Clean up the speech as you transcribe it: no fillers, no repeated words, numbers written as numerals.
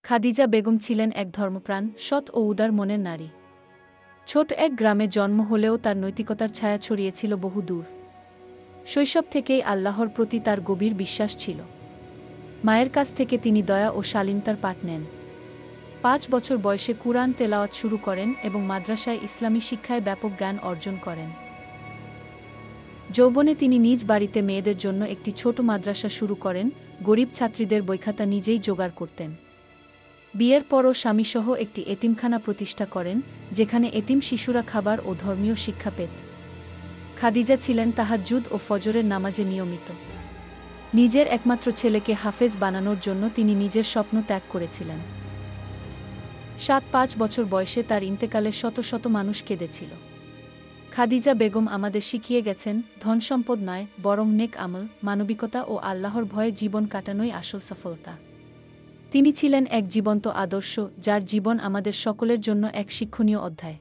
খাদিজা বেগম ছিলেন এক ধর্মপ্রাণ, সৎ ও উদার মনের নারী। ছোট এক গ্রামে জন্ম হলেও তার নৈতিকতার ছায়া ছড়িয়েছিল বহু দূর। শৈশব থেকেই আল্লাহর প্রতি তার গভীর বিশ্বাস ছিল। মায়ের কাছ থেকে তিনি দয়া ও শালীনতার পাঠ নেন। ৫ বছর বয়সে কুরআন তেলাওয়াত শুরু করেন এবং মাদ্রাসায় ইসলামী শিক্ষায় ব্যাপক জ্ঞান অর্জন করেন। যৌবনে তিনি নিজ বাড়িতে মেয়েদের জন্য একটি ছোট মাদ্রাসা শুরু করেন, গরিব ছাত্রীদের বইখাতা নিজেই জোগাড় করতেন। বিয়ের পরও স্বামীসহ একটি এতিমখানা প্রতিষ্ঠা করেন, যেখানে এতিম শিশুরা খাবার ও ধর্মীয় শিক্ষা পেত। খাদিজা ছিলেন তাহাজ্জুদ ও ফজরের নামাজে নিয়মিত। নিজের একমাত্র ছেলেকে হাফেজ বানানোর জন্য তিনি নিজের স্বপ্ন ত্যাগ করেছিলেন। ৫ বছর বয়সে তার ইন্তেকালে শত শত মানুষ কেঁদেছিল। খাদিজা বেগম আমাদের শিখিয়ে গেছেন, ধনসম্পদ নয়, বরং নেক আমল, মানবিকতা ও আল্লাহর ভয়ে জীবন কাটানোই আসল সফলতা। তিনি ছিলেন এক জীবন্ত আদর্শ, যার জীবন আমাদের সকলের জন্য এক শিক্ষণীয় অধ্যায়।